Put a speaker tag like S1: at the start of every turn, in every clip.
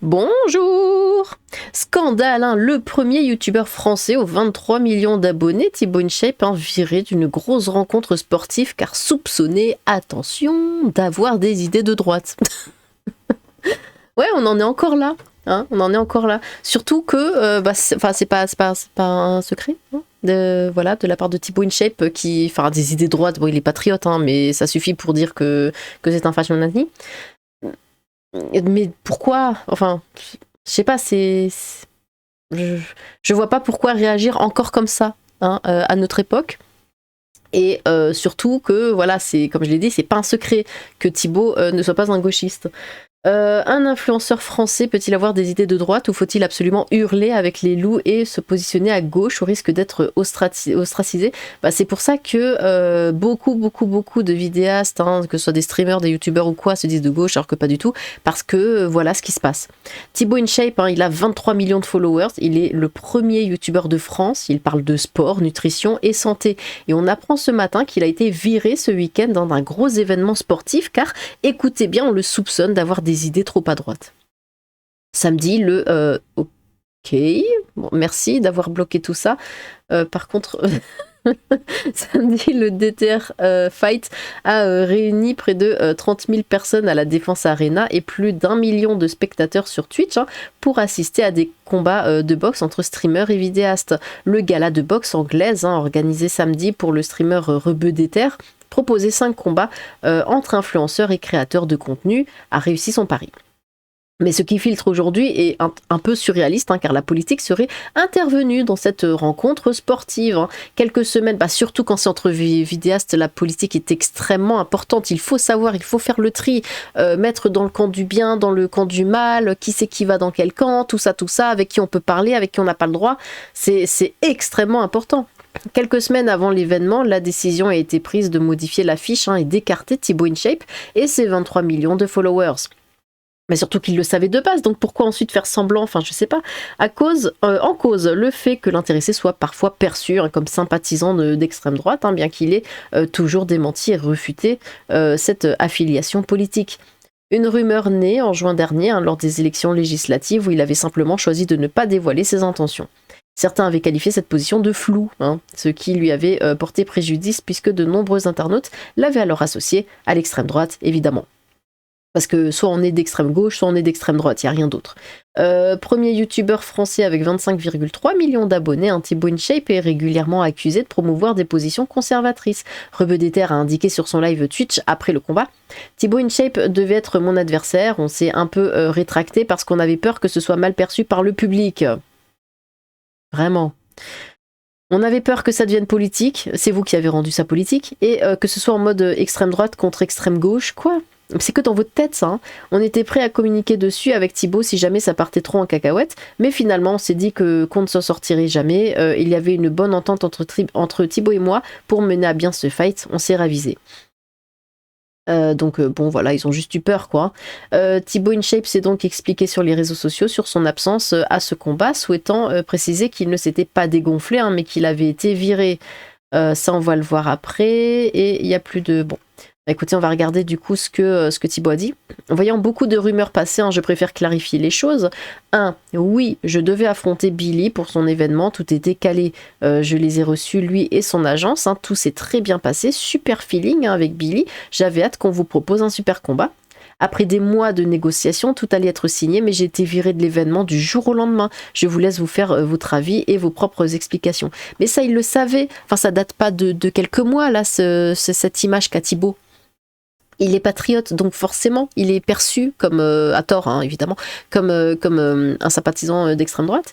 S1: Bonjour! Scandale, hein, le premier youtubeur français aux 23 millions d'abonnés, Thibaut InShape, viré d'une grosse rencontre sportive car soupçonné, attention, d'avoir des idées de droite. Ouais, on en est encore là. Hein, on en est encore là. Surtout que, c'est pas un secret, hein, de la part de Thibaut InShape qui, des idées droites. Bon, il est patriote, hein, mais ça suffit pour dire que c'est un fashion nazi. Mais pourquoi? Enfin, je sais pas, je vois pas pourquoi réagir encore comme ça, hein, à notre époque. Et surtout que, voilà, c'est, comme je l'ai dit, c'est pas un secret que Thibaut ne soit pas un gauchiste. Un influenceur français peut-il avoir des idées de droite ou faut-il absolument hurler avec les loups et se positionner à gauche au risque d'être ostracisé? C'est pour ça que beaucoup de vidéastes, hein, que ce soit des streamers, des youtubeurs ou quoi, se disent de gauche alors que pas du tout, parce que voilà ce qui se passe. Thibaut InShape, il a 23 millions de followers, il est le premier youtubeur de France, il parle de sport, nutrition et santé. Et on apprend ce matin qu'il a été viré ce week-end dans un gros événement sportif car, écoutez bien, on le soupçonne d'avoir des idées trop à droite. Samedi, ok, bon, merci d'avoir bloqué tout ça. Par contre, samedi, le DTR Fight a réuni près de 30 000 personnes à la Défense Arena et plus d'1 million de spectateurs sur Twitch, hein, pour assister à des combats de boxe entre streamers et vidéastes. Le gala de boxe anglaise, hein, organisé samedi pour le streamer Rebeu DTR, proposait 5 combats entre influenceurs et créateurs de contenu, a réussi son pari. Mais ce qui filtre aujourd'hui est un peu surréaliste, hein, car la politique serait intervenue dans cette rencontre sportive. Hein. Quelques semaines, surtout quand c'est entre vidéastes, la politique est extrêmement importante. Il faut savoir, il faut faire le tri, mettre dans le camp du bien, dans le camp du mal, qui c'est qui va dans quel camp, tout ça, avec qui on peut parler, avec qui on n'a pas le droit. C'est extrêmement important. Quelques semaines avant l'événement, la décision a été prise de modifier l'affiche, hein, et d'écarter Thibaut InShape et ses 23 millions de followers. Mais surtout qu'il le savait de base, donc pourquoi ensuite faire semblant? Je sais pas. En cause, le fait que l'intéressé soit parfois perçu, hein, comme sympathisant d'extrême droite, hein, bien qu'il ait toujours démenti et refuté cette affiliation politique. Une rumeur née en juin dernier, hein, lors des élections législatives, où il avait simplement choisi de ne pas dévoiler ses intentions. Certains avaient qualifié cette position de floue, hein, ce qui lui avait porté préjudice puisque de nombreux internautes l'avaient alors associé à l'extrême droite, évidemment. Parce que soit on est d'extrême gauche, soit on est d'extrême droite, il n'y a rien d'autre. Premier youtubeur français avec 25,3 millions d'abonnés, hein, Thibaut InShape est régulièrement accusé de promouvoir des positions conservatrices. Rebeu DTR a indiqué sur son live Twitch après le combat: Thibaut InShape devait être mon adversaire, on s'est un peu rétracté parce qu'on avait peur que ce soit mal perçu par le public. Vraiment. On avait peur que ça devienne politique, c'est vous qui avez rendu ça politique, et que ce soit en mode extrême droite contre extrême gauche, quoi. C'est que dans votre tête, ça. Hein. On était prêt à communiquer dessus avec Thibaut si jamais ça partait trop en cacahuète, mais finalement on s'est dit qu'on ne s'en sortirait jamais. Il y avait une bonne entente entre Thibaut et moi pour mener à bien ce fight, on s'est ravisé. Bon voilà, ils ont juste eu peur, quoi. Thibaut InShape s'est donc expliqué sur les réseaux sociaux sur son absence à ce combat, souhaitant préciser qu'il ne s'était pas dégonflé, hein, mais qu'il avait été viré. Ça on va le voir après, et il n'y a plus de... Bon, écoutez, on va regarder du coup ce que Thibaut a dit. Voyant beaucoup de rumeurs passer, hein, je préfère clarifier les choses. 1. Oui, je devais affronter Billy pour son événement, tout était calé. Je les ai reçus, lui et son agence, hein, tout s'est très bien passé, super feeling, hein, avec Billy. J'avais hâte qu'on vous propose un super combat. Après des mois de négociations, tout allait être signé, mais j'ai été virée de l'événement du jour au lendemain. Je vous laisse vous faire votre avis et vos propres explications. Mais ça, il le savait. Ça date pas de quelques mois, là, cette image qu'a Thibaut. Il est patriote, donc forcément, il est perçu comme, à tort, hein, évidemment, comme un sympathisant d'extrême droite.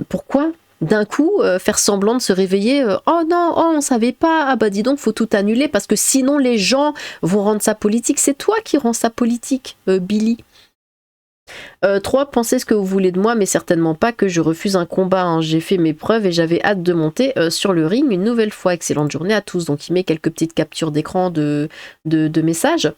S1: Pourquoi d'un coup faire semblant de se réveiller, oh non, oh on savait pas, ah bah dis donc, faut tout annuler parce que sinon les gens vont rendre ça politique. C'est toi qui rends ça politique, Billy. 3. Pensez ce que vous voulez de moi, mais certainement pas que je refuse un combat. Hein. J'ai fait mes preuves et j'avais hâte de monter sur le ring une nouvelle fois. Excellente journée à tous. Donc il met quelques petites captures d'écran de messages.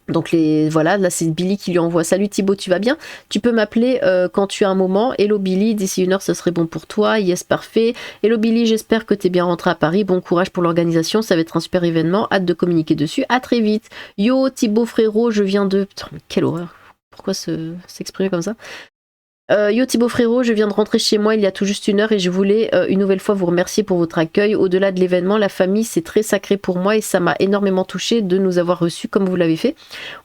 S1: Donc voilà, là c'est Billy qui lui envoie: salut Thibaut, tu vas bien? Tu peux m'appeler quand tu as un moment. Hello Billy, d'ici 1 heure ce serait bon pour toi. Yes, parfait. Hello Billy, j'espère que t'es bien rentré à Paris. Bon courage pour l'organisation, ça va être un super événement. Hâte de communiquer dessus. À très vite. Yo Thibaut frérot, je viens de... Putain, mais quelle horreur. pourquoi s'exprimer comme ça. Yo Thibaut frérot, je viens de rentrer chez moi il y a tout juste 1 heure et je voulais une nouvelle fois vous remercier pour votre accueil. Au-delà de l'événement, la famille c'est très sacré pour moi et ça m'a énormément touché de nous avoir reçus comme vous l'avez fait.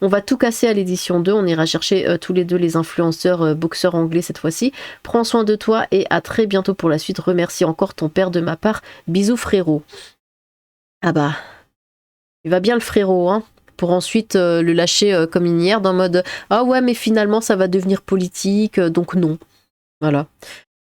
S1: On va tout casser à l'édition 2, on ira chercher tous les deux les influenceurs boxeurs anglais cette fois-ci. Prends soin de toi et à très bientôt pour la suite. Remercie encore ton père de ma part. Bisous frérot. Ah bah, il va bien le frérot, hein, pour ensuite le lâcher comme une hier, dans mode « Ah ouais, mais finalement, ça va devenir politique, donc non. » Voilà.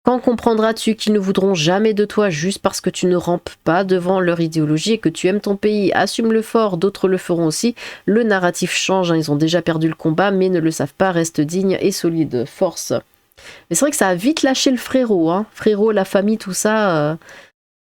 S1: Quand comprendras-tu qu'ils ne voudront jamais de toi juste parce que tu ne rampes pas devant leur idéologie et que tu aimes ton pays? Assume-le fort, d'autres le feront aussi. Le narratif change, hein, ils ont déjà perdu le combat, mais ne le savent pas, reste digne et solide. Force. Mais c'est vrai que ça a vite lâché le frérot, hein. Frérot, la famille, tout ça,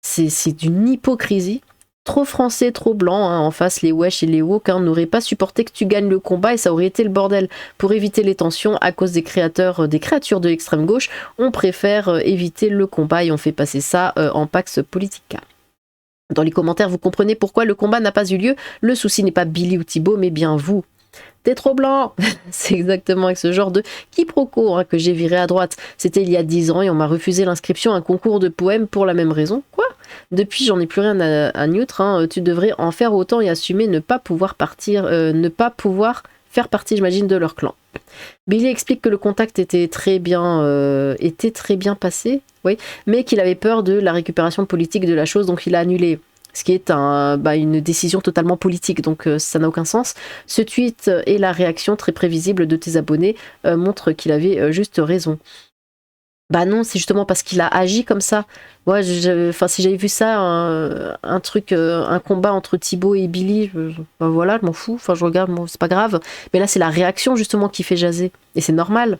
S1: c'est d'une hypocrisie. Trop français, trop blanc, hein, en face les wesh et les woke hein, n'auraient pas supporté que tu gagnes le combat et ça aurait été le bordel. Pour éviter les tensions à cause des créatures de l'extrême gauche, on préfère éviter le combat et on fait passer ça en Pax Politica. Dans les commentaires, vous comprenez pourquoi le combat n'a pas eu lieu. Le souci n'est pas Billy ou Thibaut, mais bien vous. T'es trop blanc. C'est exactement avec ce genre de quiproquo hein, que j'ai viré à droite. C'était il y a 10 ans et on m'a refusé l'inscription à un concours de poèmes pour la même raison. Quoi? Depuis, j'en ai plus rien à neutre. Hein. Tu devrais en faire autant et assumer ne pas pouvoir faire partie, j'imagine, de leur clan. Billy explique que le contact était très bien passé, oui, mais qu'il avait peur de la récupération politique de la chose, donc il a annulé. Ce qui est une décision totalement politique, donc ça n'a aucun sens. Ce tweet et la réaction très prévisible de tes abonnés montrent qu'il avait juste raison. Bah non, c'est justement parce qu'il a agi comme ça. Moi, si j'avais vu ça, un combat entre Thibaut et Billy, voilà, je m'en fous. Enfin, je regarde, bon, c'est pas grave. Mais là, c'est la réaction justement qui fait jaser. Et c'est normal.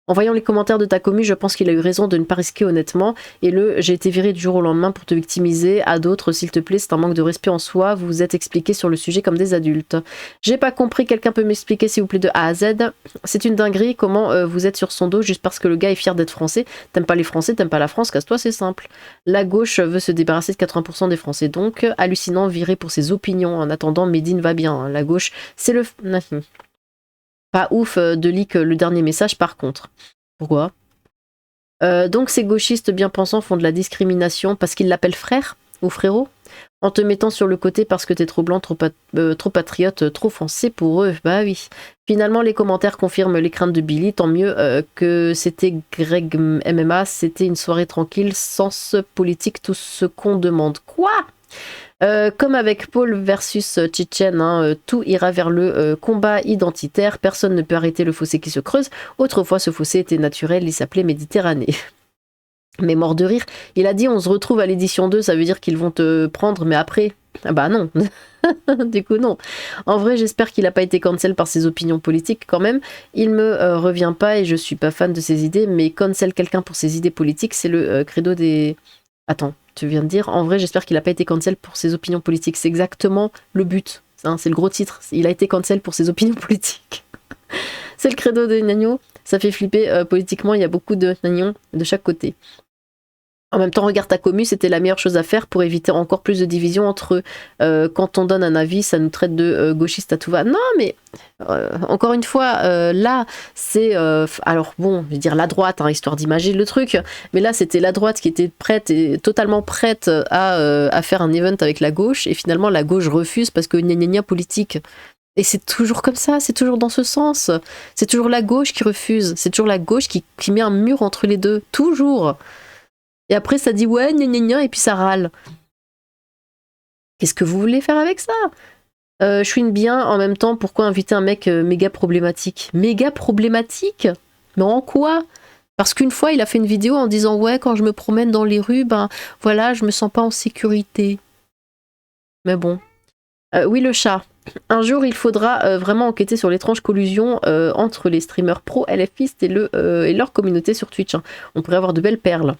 S1: En voyant les commentaires de ta commu, je pense qu'il a eu raison de ne pas risquer honnêtement. Et j'ai été viré du jour au lendemain pour te victimiser. À d'autres, s'il te plaît, c'est un manque de respect en soi. Vous vous êtes expliqué sur le sujet comme des adultes. J'ai pas compris, quelqu'un peut m'expliquer s'il vous plaît de A à Z? C'est une dinguerie, comment vous êtes sur son dos juste parce que le gars est fier d'être français. T'aimes pas les Français, t'aimes pas la France, casse-toi, c'est simple. La gauche veut se débarrasser de 80% des Français, donc hallucinant, viré pour ses opinions. En attendant, Medine va bien. La gauche, c'est le... Pas ouf de leak le dernier message par contre. Pourquoi? Donc ces gauchistes bien pensants font de la discrimination parce qu'ils l'appellent frère ou frérot en te mettant sur le côté parce que t'es trop blanc, trop patriote, trop français pour eux. Bah oui. Finalement les commentaires confirment les craintes de Billy, tant mieux que c'était Greg MMA, c'était une soirée tranquille, sens politique, tout ce qu'on demande. Quoi? Comme avec Paul versus Tchétchène, hein, tout ira vers le combat identitaire, personne ne peut arrêter le fossé qui se creuse. Autrefois ce fossé était naturel, il s'appelait Méditerranée. Mais mort de rire, il a dit on se retrouve à l'édition 2, ça veut dire qu'ils vont te prendre, mais après... Ah bah non. Du coup non. En vrai j'espère qu'il n'a pas été cancel par ses opinions politiques quand même. Il me revient pas et je suis pas fan de ses idées, mais cancel quelqu'un pour ses idées politiques, c'est le credo des... Attends, tu viens de dire, en vrai j'espère qu'il n'a pas été cancel pour ses opinions politiques. C'est exactement le but, hein, c'est le gros titre. Il a été cancel pour ses opinions politiques. C'est le credo des Nagnon, ça fait flipper politiquement, il y a beaucoup de Nagnon de chaque côté. En même temps, regarde ta commu, c'était la meilleure chose à faire pour éviter encore plus de division entre eux. Quand on donne un avis, ça nous traite de gauchiste à tout va. Non, mais encore une fois, là, c'est... alors bon, je vais dire la droite, hein, histoire d'imager le truc, mais là, c'était la droite qui était prête, et totalement prête à faire un event avec la gauche, et finalement, la gauche refuse parce que gna gna gna politique. Et c'est toujours comme ça, c'est toujours dans ce sens. C'est toujours la gauche qui refuse, c'est toujours la gauche qui met un mur entre les deux, toujours. Et après, ça dit ouais, gna gna gna, et puis ça râle. Qu'est-ce que vous voulez faire avec ça? Je suis une bien, en même temps, pourquoi inviter un mec méga problématique? Méga problématique? Mais en quoi? Parce qu'une fois, il a fait une vidéo en disant ouais, quand je me promène dans les rues, ben voilà, je me sens pas en sécurité. Mais bon. Oui, le chat. Un jour, il faudra vraiment enquêter sur l'étrange collusion entre les streamers pro LFistes et leur communauté sur Twitch. Hein. On pourrait avoir de belles perles.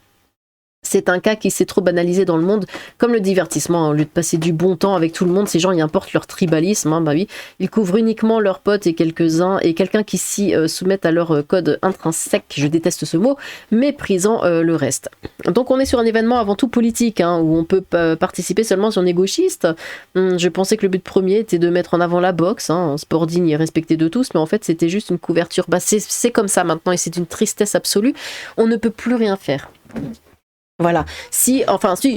S1: C'est un cas qui s'est trop banalisé dans le monde, comme le divertissement, hein. Au lieu de passer du bon temps avec tout le monde, ces gens y importent leur tribalisme, hein, bah oui. Ils couvrent uniquement leurs potes et quelques-uns, et quelqu'un qui s'y soumettent à leur code intrinsèque, je déteste ce mot, méprisant le reste. Donc on est sur un événement avant tout politique, hein, où on peut participer seulement si on est gauchiste. Je pensais que le but premier était de mettre en avant la boxe, hein, un sport digne et respecté de tous, mais en fait c'était juste une couverture. Bah, c'est comme ça maintenant, et c'est une tristesse absolue. On ne peut plus rien faire. Voilà, si,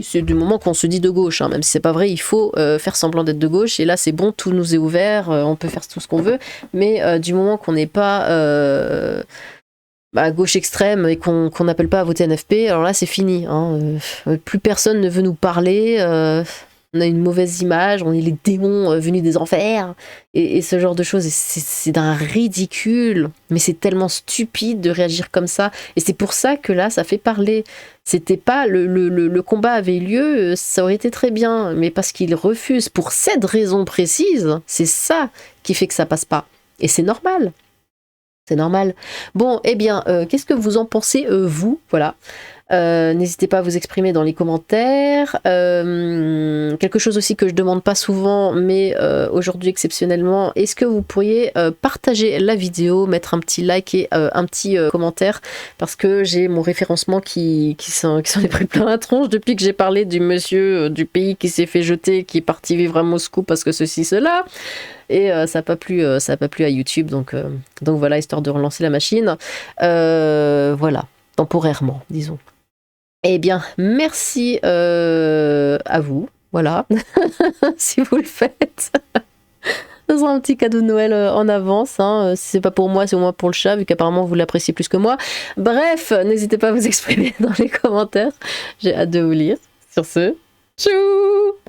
S1: c'est du moment qu'on se dit de gauche, hein, même si c'est pas vrai, il faut faire semblant d'être de gauche, et là c'est bon, tout nous est ouvert, on peut faire tout ce qu'on veut, mais du moment qu'on n'est pas gauche extrême et qu'on n'appelle pas à voter NFP, alors là c'est fini, hein, plus personne ne veut nous parler, on a une mauvaise image, on est les démons venus des enfers, et ce genre de choses, c'est d'un ridicule, mais c'est tellement stupide de réagir comme ça, et c'est pour ça que là, ça fait parler. C'était pas, le combat avait eu lieu, ça aurait été très bien, mais parce qu'ils refusent pour cette raison précise, c'est ça qui fait que ça passe pas, et c'est normal. C'est normal. Bon, eh bien, qu'est-ce que vous en pensez, vous? Voilà. N'hésitez pas à vous exprimer dans les commentaires. Quelque chose aussi que je demande pas souvent, mais aujourd'hui exceptionnellement, est-ce que vous pourriez partager la vidéo, mettre un petit like et un petit commentaire, parce que j'ai mon référencement qui s'en est pris plein la tronche depuis que j'ai parlé du monsieur du pays qui s'est fait jeter, qui est parti vivre à Moscou parce que ceci, cela. Et ça n'a pas plu à YouTube, donc voilà, histoire de relancer la machine. Voilà, temporairement, disons. Eh bien, merci à vous, voilà, si vous le faites. Ce sera un petit cadeau de Noël en avance, hein. Si c'est pas pour moi, c'est au moins pour le chat, vu qu'apparemment vous l'appréciez plus que moi. Bref, n'hésitez pas à vous exprimer dans les commentaires, j'ai hâte de vous lire. Sur ce, tchou!